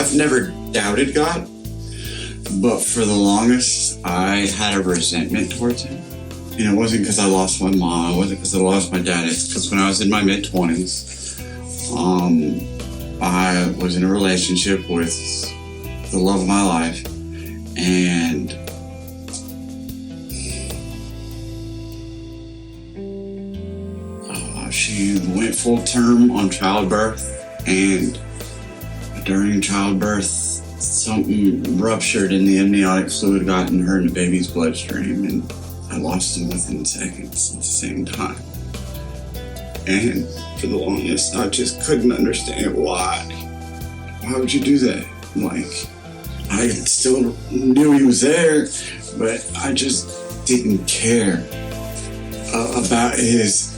I've never doubted God, but for the longest, I had a resentment towards him. And it wasn't because I lost my mom, it wasn't because I lost my dad, it's because when I was in my mid-20s, I was in a relationship with the love of my life, and she went full term on childbirth, and during childbirth, something ruptured and the amniotic fluid got in her and the baby's bloodstream, and I lost him within seconds at the same time. And for the longest, I just couldn't understand why. Why would you do that? Like, I still knew he was there, but I just didn't care about his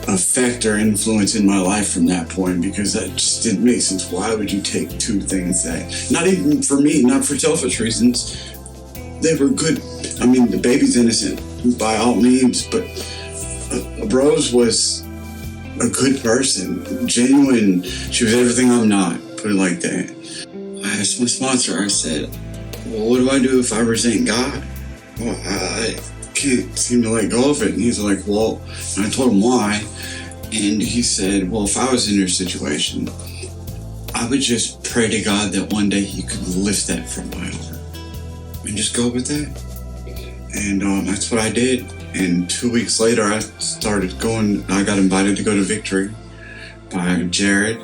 effect or influence in my life from that point, because that just didn't make sense. Why would you take two things that, not even for me, not for selfish reasons, they were good. I mean, the baby's innocent by all means, but Rose was a good person, genuine. She was everything I'm not, put it like that. I asked my sponsor, I said, well, what do I do if I resent God? Well, I can't seem to let go of it. And he's like, well, and I told him why. And he said, well, if I was in your situation, I would just pray to God that one day he could lift that from my heart and just go with that. And that's what I did. And 2 weeks later, I got invited to go to Victory by Jared.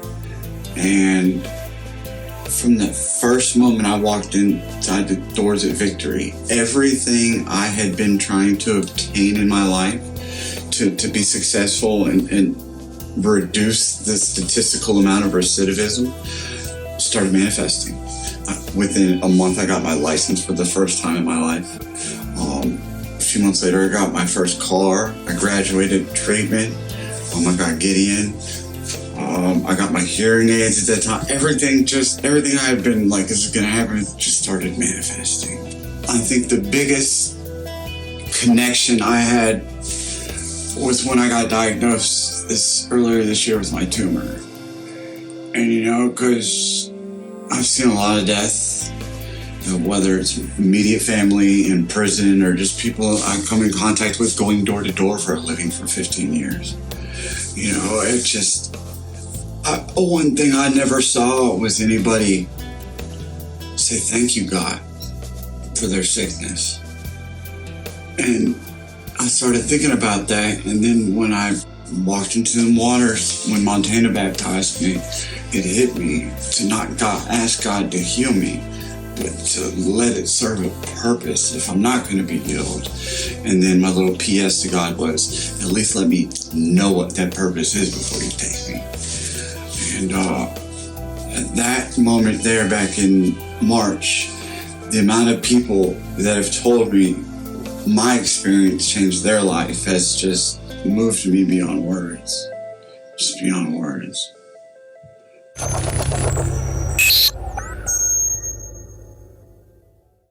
And from the first moment I walked inside the doors at Victory, everything I had been trying to obtain in my life to be successful and reduce the statistical amount of recidivism started manifesting. Within a month, I got my license for the first time in my life. A few months later, I got my first car. I graduated treatment. I got Gideon. I got my hearing aids at that time. Everything I had been like, this is gonna happen, just started manifesting. I think the biggest connection I had was when I got diagnosed earlier this year with my tumor. And because I've seen a lot of death, whether it's immediate family in prison or just people I come in contact with going door to door for a living for 15 years. It just, one thing I never saw was anybody say, thank you, God, for their sickness. And I started thinking about that. And then when I walked into the waters, when Montana baptized me, it hit me to not ask God to heal me, but to let it serve a purpose if I'm not going to be healed. And then my little PS to God was, at least let me know what that purpose is before you take me. And at that moment there back in March, the amount of people that have told me my experience changed their life has just moved me beyond words. Just beyond words.